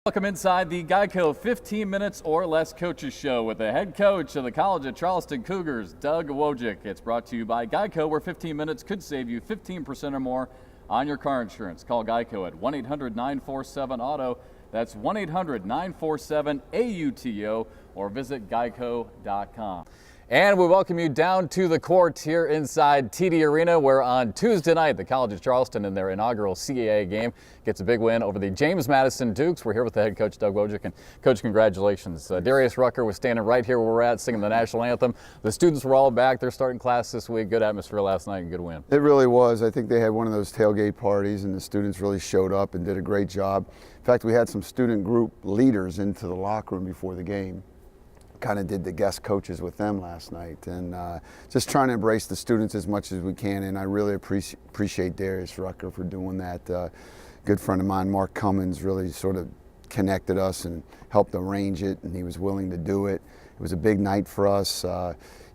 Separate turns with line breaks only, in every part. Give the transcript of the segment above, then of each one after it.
Welcome inside the GEICO 15 Minutes or Less Coaches Show with the head coach of the College of Charleston Cougars, Doug Wojcik. It's brought to you by GEICO, where 15 minutes could save you 15% or more on your car insurance. Call GEICO at 1-800-947-AUTO. That's 1-800-947-AUTO or visit geico.com. And we welcome you down to the court here inside TD Arena, where on Tuesday night, the College of Charleston in their inaugural CAA game gets a big win over the James Madison Dukes. We're here with the head coach, Doug Wojcik. And Coach, congratulations. Darius Rucker was standing right here where we're at, singing the national anthem. The students were all back. They're starting class this week. Good atmosphere last night and good win.
It really was. I think they had one of those tailgate parties, and the students really showed up and did a great job. In fact, we had some student group leaders into the locker room before the game. Kind of did the guest coaches with them last night, and just trying to embrace the students as much as we can. And I really appreciate Darius Rucker for doing that. Good friend of mine, Mark Cummins, really sort of connected us and helped arrange it, and he was willing to do it. It was a big night for us.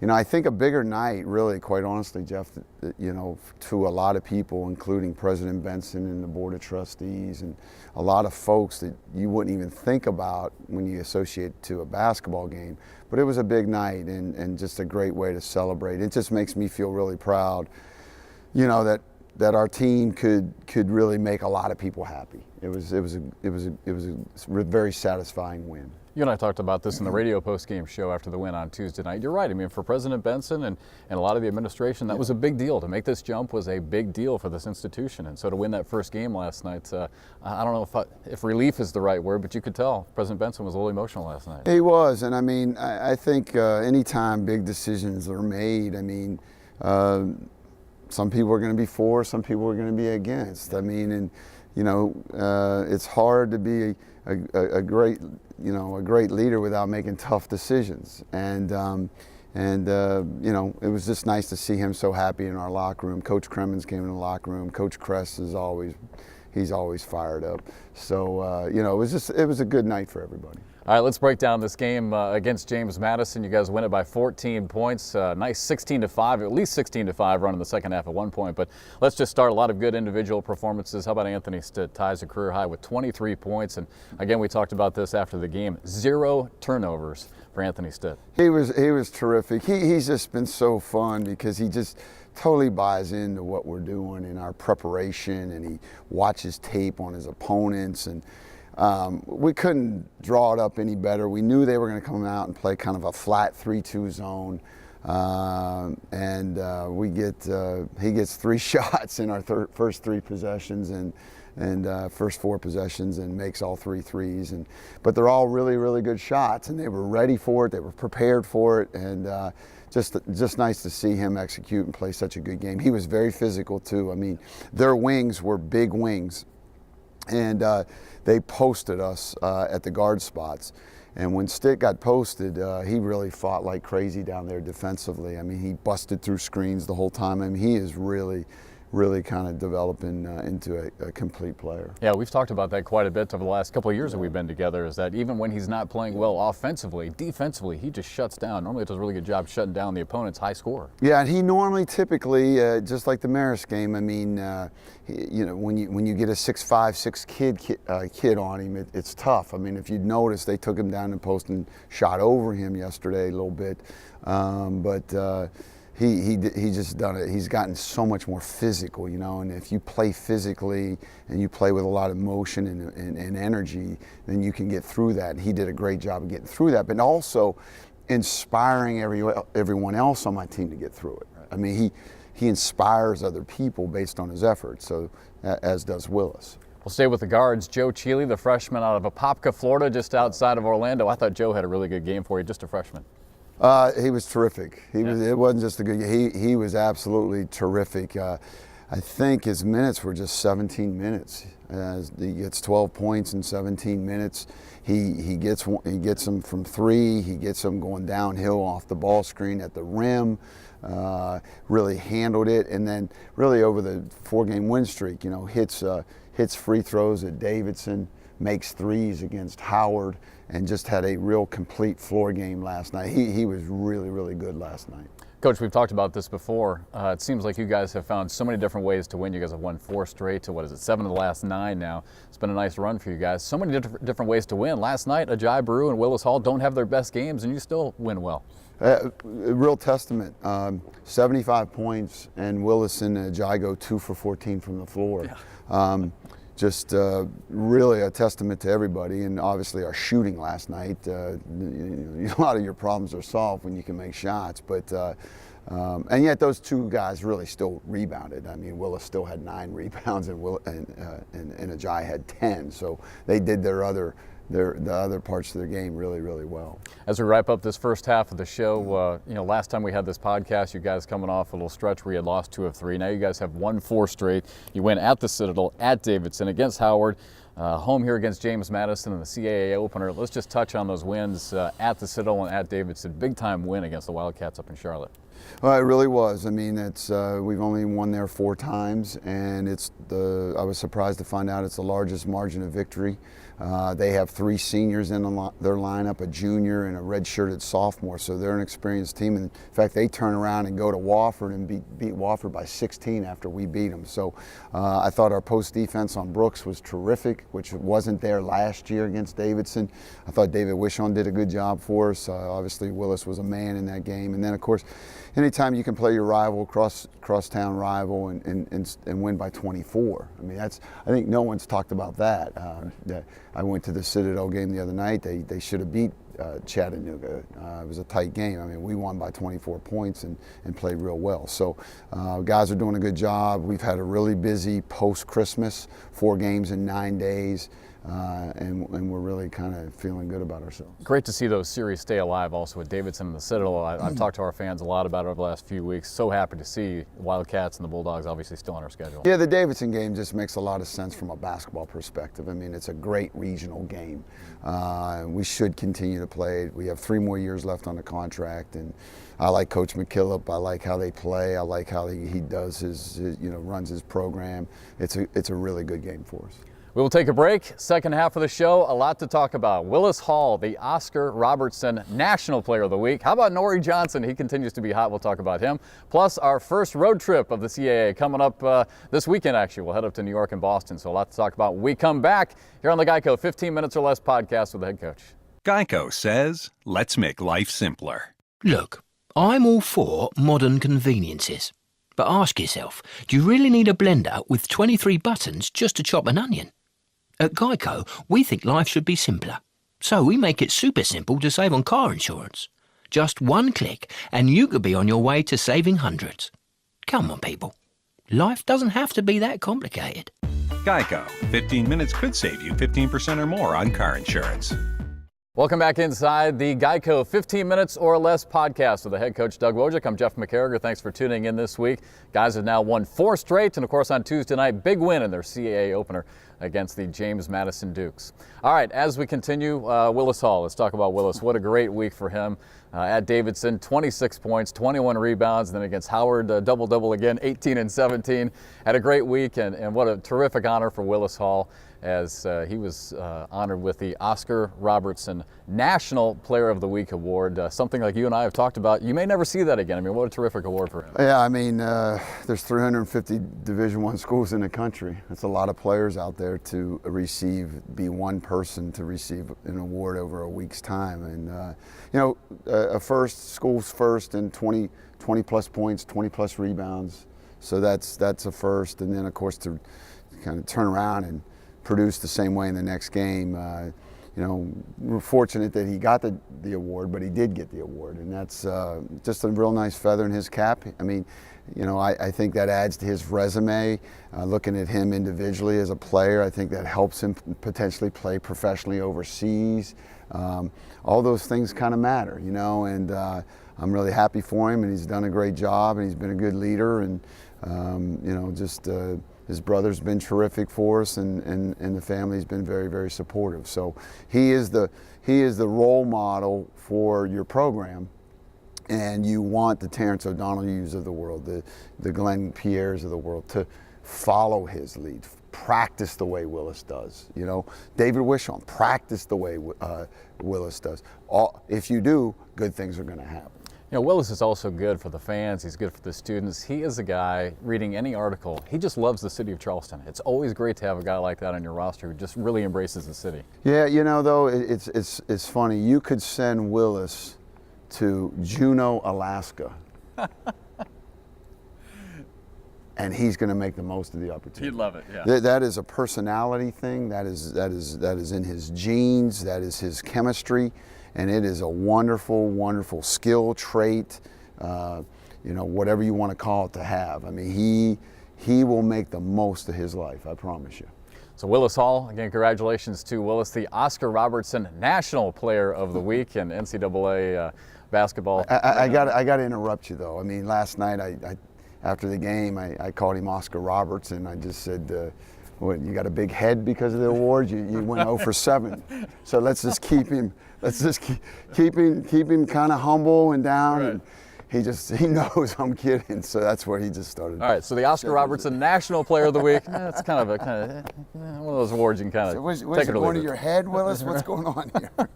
You know, I think a bigger night, really, quite honestly, Jeff, you know, to a lot of people, including President Benson and the Board of Trustees and a lot of folks that you wouldn't even think about when you associate to a basketball game. But it was a big night and just a great way to celebrate. It just makes me feel really proud, you know, that our team could really make a lot of people happy. It was a very satisfying win.
You and I talked about this in the radio post-game show after the win on Tuesday night. You're right. I mean, for President Benson and a lot of the administration, that was a big deal. To make this jump was a big deal for this institution. And so to win that first game last night, I don't know if relief is the right word, but you could tell President Benson was a little emotional last night.
He was. And I mean, I think anytime big decisions are made, I mean, some people are going to be for, some people are going to be against. I mean, and you know, it's hard to be a great leader without making tough decisions. And you know, it was just nice to see him so happy in our locker room. Coach Cremens came in the locker room. Coach Kress is he's always fired up. So you know, it was a good night for everybody.
All right, let's break down this game against James Madison. You guys win it by 14 points. Nice 16-5, at least 16-5 run in the second half at one point. But let's just start. A lot of good individual performances. How about Anthony Stitt ties a career high with 23 points? And again, we talked about this after the game. 0 turnovers for Anthony Stitt.
He was terrific. He's just been so fun because he just totally buys into what we're doing in our preparation, and he watches tape on his opponents, and we couldn't draw it up any better. We knew they were going to come out and play kind of a flat 3-2 zone, and he gets 3 shots in our first 3 possessions and first 4 possessions, and makes all 3 threes. But they're all really, really good shots, and they were ready for it. They were prepared for it, and just nice to see him execute and play such a good game. He was very physical too. I mean, their wings were big wings, and they posted us at the guard spots. And when Stitt got posted, he really fought like crazy down there defensively. I mean, he busted through screens the whole time. I mean, he is really kind of developing into a complete player.
Yeah, we've talked about that quite a bit over the last couple of years that we've been together, is that even when he's not playing well offensively, defensively, he just shuts down. Normally does a really good job shutting down the opponent's high scorer.
Yeah, and he normally typically, just like the Marist game, I mean, you know, when you get a 6'5", 6 kid on him, it's tough. I mean, if you'd noticed, they took him down the post and shot over him yesterday a little bit. He just done it. He's gotten so much more physical, you know, and if you play physically and you play with a lot of motion and energy, then you can get through that. And he did a great job of getting through that, but also inspiring everyone else on my team to get through it. I mean, he inspires other people based on his efforts, so as does Willis.
We'll stay with the guards. Joe Cheeley, the freshman out of Apopka, Florida, just outside of Orlando. I thought Joe had a really good game for you, just a freshman.
He was terrific. It wasn't just a good game. He was absolutely terrific. I think his minutes were just 17 minutes. He gets 12 points in 17 minutes. He gets them from 3. He gets them going downhill off the ball screen at the rim. Really handled it, and then really over the 4-game win streak, you know, hits free throws at Davidson, makes 3s against Howard, and just had a real complete floor game last night. He was really, really good last night.
Coach, we've talked about this before. It seems like you guys have found so many different ways to win. You guys have won 4 straight to, 7 of the last 9 now. It's been a nice run for you guys. So many different ways to win. Last night, Ajay Brew and Willis Hall don't have their best games, and you still win well.
A real testament. 75 points, and Willis and Ajay go 2 for 14 from the floor. Yeah. Just really a testament to everybody, and obviously our shooting last night. A lot of your problems are solved when you can make shots, but and yet those 2 guys really still rebounded. I mean, Willis still had 9 rebounds, and Ajay had 10. So they did the other parts of their game really, really well.
As we wrap up this first half of the show, last time we had this podcast, you guys coming off a little stretch where you had lost 2 of 3. Now you guys have won 4 straight. You win at the Citadel, at Davidson, against Howard, home here against James Madison in the CAA opener. Let's just touch on those wins at the Citadel and at Davidson. Big time win against the Wildcats up in Charlotte.
Well, it really was. I mean, we've only won there 4 times, and I was surprised to find out it's the largest margin of victory. They have 3 seniors in their lineup, a junior and a red-shirted sophomore, so they're an experienced team. And in fact, they turn around and go to Wofford and beat Wofford by 16 after we beat them. So I thought our post defense on Brooks was terrific, which wasn't there last year against Davidson. I thought David Wishon did a good job for us. Obviously, Willis was a man in that game. And then, of course, anytime you can play your rival, crosstown rival, and win by 24. I mean, I think no one's talked about that. I went to the Citadel game the other night. They should have beat Chattanooga. It was a tight game. I mean, we won by 24 points and played real well. So guys are doing a good job. We've had a really busy post-Christmas, 4 games in 9 days. And we're really kind of feeling good about ourselves.
Great to see those series stay alive also with Davidson and the Citadel. I've talked to our fans a lot about it over the last few weeks. So happy to see the Wildcats and the Bulldogs obviously still on our schedule.
Yeah, the Davidson game just makes a lot of sense from a basketball perspective. I mean, it's a great regional game. We should continue to play it. We have 3 more years left on the contract, and I like Coach McKillop. I like how they play. I like how he does his runs his program. It's a really good game for us.
We will take a break. Second half of the show, a lot to talk about. Willis Hall, the Oscar Robertson National Player of the Week. How about Norrie Johnson? He continues to be hot. We'll talk about him. Plus, our first road trip of the CAA coming up this weekend, actually. We'll head up to New York and Boston, so a lot to talk about when we come back here on the GEICO 15 Minutes or Less podcast with the head coach.
GEICO says, let's make life simpler.
Look, I'm all for modern conveniences. But ask yourself, do you really need a blender with 23 buttons just to chop an onion? At GEICO, we think life should be simpler. So we make it super simple to save on car insurance. Just 1 click and you could be on your way to saving hundreds. Come on, people. Life doesn't have to be that complicated.
GEICO. 15 minutes could save you 15% or more on car insurance.
Welcome back inside the GEICO 15 Minutes or Less podcast with the head coach, Doug Wojcik. I'm Jeff McCarriger. Thanks for tuning in this week. Guys have now won 4 straight, and of course on Tuesday night, big win in their CAA opener against the James Madison Dukes. All right, as we continue, Willis Hall. Let's talk about Willis. What a great week for him. At Davidson, 26 points, 21 rebounds, and then against Howard, double-double again, 18 and 17. Had a great week, and what a terrific honor for Willis Hall as he was honored with the Oscar Robertson National Player of the Week award, something like you and I have talked about. You may never see that again. I mean, what a terrific award for him.
Yeah, I mean, there's 350 Division I schools in the country. That's a lot of players out there to be one person to receive an award over a week's time. And, a school's first and 20 plus points, 20 plus rebounds. So that's a first. And then, of course, to kind of turn around and produce the same way in the next game. We're fortunate that he got the award, but he did get the award, and that's just a real nice feather in his cap. I mean, I think that adds to his resume. Looking at him individually as a player, I think that helps him potentially play professionally overseas. All those things kind of matter, and I'm really happy for him, and he's done a great job, and he's been a good leader, and his brother's been terrific for us, and the family's been very, very supportive. So he is the role model for your program, and you want the Terrence O'Donohues of the world, the Glenn Pierres of the world to follow his lead, practice the way Willis does. David Wishon, practice the way Willis does. If you do, good things are going to happen.
You know, Willis is also good for the fans. He's good for the students. He is a guy, reading any article, he just loves the city of Charleston. It's always great to have a guy like that on your roster who just really embraces the city.
Yeah, you know, though, it's funny. You could send Willis to Juneau, Alaska, and he's going to make the most of the opportunity.
He'd love it, yeah.
That is a personality thing. That is in his genes. That is his chemistry, and it is a wonderful, wonderful skill trait. You know, whatever you want to call it to have. I mean, he will make the most of his life. I promise you.
So Willis Hall, again, congratulations to Willis, the Oscar Robertson National Player of the Week in NCAA basketball.
I got to interrupt you though. I mean, last night after the game, I called him Oscar Robertson. I just said, "What? You got a big head because of the award? You went 0 for 7. So let's just keep him. Let's just keep him kind of humble and down."
Right.
And he knows I'm kidding. So that's where he just started.
All right. So the Oscar Robertson National Player of the Week. That's kind of one of those awards you can kind of
Was
take
it
it or
going
leave
to
it.
your head, Willis? What's going on here?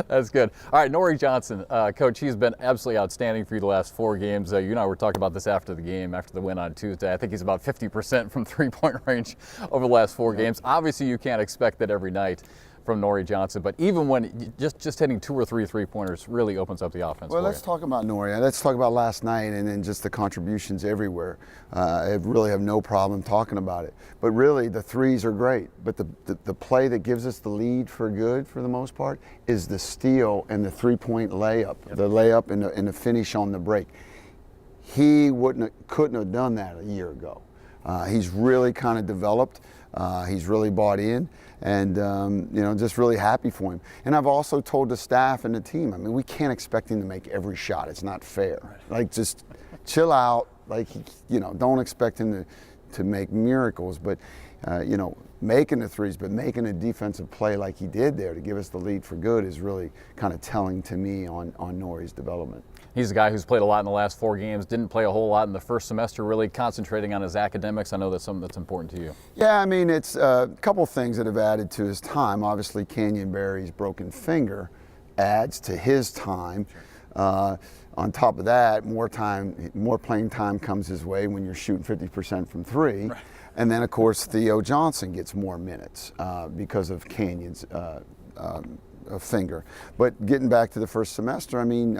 That's good. All right, Norrie Johnson, Coach, he's been absolutely outstanding for you the last 4 games. You and I were talking about this after the game, after the win on Tuesday. I think he's about 50% from three-point range over the last 4 games. Obviously, you can't expect that every night from Norrie Johnson, but even when just hitting 2 or 3 three-pointers really opens up the offense.
Well, let's talk about Norrie. Let's talk about last night and then just the contributions everywhere. I really have no problem talking about it. But really, the threes are great. But the play that gives us the lead for good, for the most part, is the steal and the three-point layup, the layup and the finish on the break. He couldn't have done that a year ago. He's really kind of developed. He's really bought in. And, you know, just really happy for him. And I've also told the staff and the team, I mean, we can't expect him to make every shot. It's not fair. Like, just chill out. Like, you know, don't expect him to make miracles. But, you know, making the threes, but making a defensive play like he did there to give us the lead for good is really kind of telling to me on Norrie's development.
He's a guy who's played a lot in the last 4 games, didn't play a whole lot in the first semester, really concentrating on his academics. I know that's something that's important to you.
Yeah, I mean, it's a couple things that have added to his time. Obviously, Canyon Barry's broken finger adds to his time. On top of that, more playing time comes his way when you're shooting 50% from 3. Right. And then, of course, Theo Johnson gets more minutes because of Canyon's finger. But getting back to the first semester, I mean,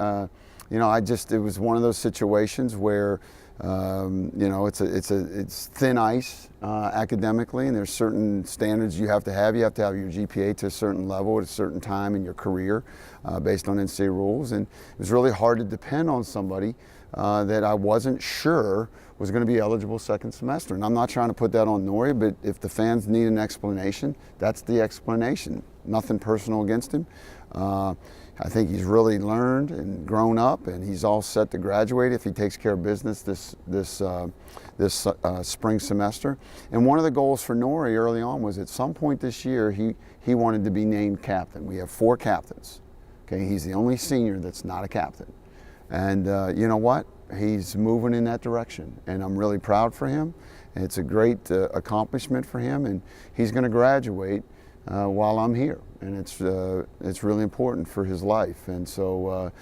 you know, it was one of those situations where, you know, it's thin ice academically, and there's certain standards you have to have. You have to have your GPA to a certain level at a certain time in your career based on NCAA rules. And it was really hard to depend on somebody that I wasn't sure was going to be eligible second semester. And I'm not trying to put that on Norrie, but if the fans need an explanation, that's the explanation. Nothing personal against him. I think he's really learned and grown up, and he's all set to graduate if he takes care of business this spring semester. And one of the goals for Norrie early on was at some point this year he wanted to be named captain. We have 4 captains. Okay, he's the only senior that's not a captain, and you know what? He's moving in that direction, and I'm really proud for him. It's a great accomplishment for him, and he's going to graduate while I'm here, and it's really important for his life. And so,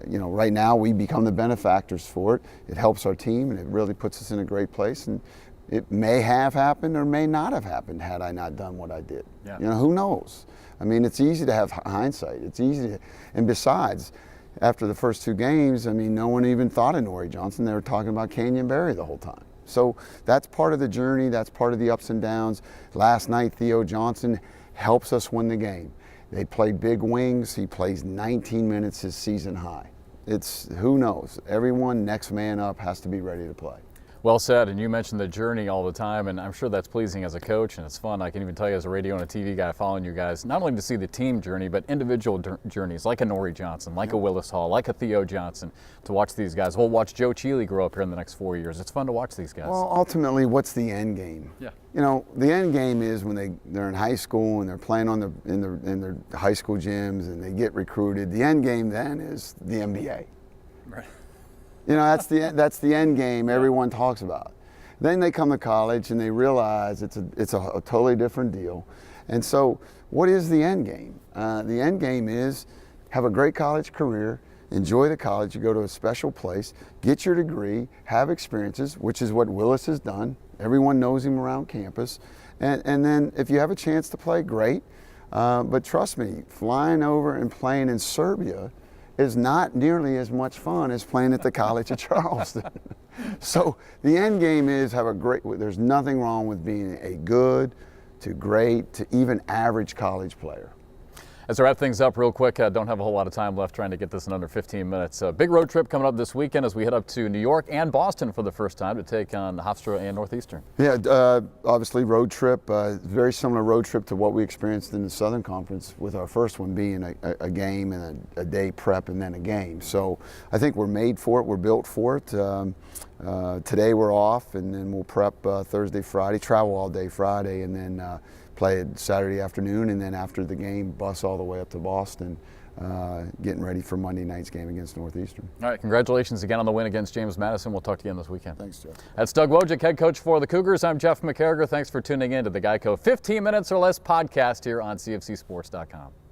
you know, right now we become the benefactors for it. It helps our team, and it really puts us in a great place. And it may have happened or may not have happened had I not done what I did. Yeah. You know, who knows? I mean, it's easy to have hindsight. It's easy, and besides, after the first 2 games, I mean, no one even thought of Norrie Johnson. They were talking about Canyon Barry the whole time. So that's part of the journey. That's part of the ups and downs. Last night, Theo Johnson helps us win the game. They play big wings. He plays 19 minutes, his season high. It's, who knows? Everyone, next man up, has to be ready to play.
Well said, and you mentioned the journey all the time, and I'm sure that's pleasing as a coach, and it's fun. I can even tell you as a radio and a TV guy following you guys, not only to see the team journey, but individual journeys, like a Norrie Johnson, like a Willis Hall, like a Theo Johnson, to watch these guys. We'll watch Joe Cheeley grow up here in the next 4 years. It's fun to watch these guys.
Well, ultimately, what's the end game? Yeah. You know, the end game is when they're in high school and they're playing in their high school gyms and they get recruited. The end game then is the NBA. Right. You know, that's the end game everyone talks about. Then they come to college and they realize it's a totally different deal. And so what is the end game? The end game is have a great college career, enjoy the college, you go to a special place, get your degree, have experiences, which is what Willis has done. Everyone knows him around campus. And then if you have a chance to play, great. But trust me, flying over and playing in Serbia is not nearly as much fun as playing at the College of Charleston. So the end game is there's nothing wrong with being a good to great to even average college player.
As I wrap things up real quick, I don't have a whole lot of time left trying to get this in under 15 minutes. A big road trip coming up this weekend as we head up to New York and Boston for the first time to take on Hofstra and Northeastern.
Yeah, obviously road trip, very similar road trip to what we experienced in the Southern Conference, with our first one being a game and a day prep and then a game. So I think we're made for it, we're built for it. Today we're off, and then we'll prep Thursday, Friday, travel all day Friday, and then play it Saturday afternoon, and then after the game, bus all the way up to Boston, getting ready for Monday night's game against Northeastern.
All right, congratulations again on the win against James Madison. We'll talk to you again this weekend.
Thanks, Jeff.
That's Doug Wojcik, head coach for the Cougars. I'm Jeff McCarriger. Thanks for tuning in to the GEICO 15 Minutes or Less podcast here on CFCSports.com.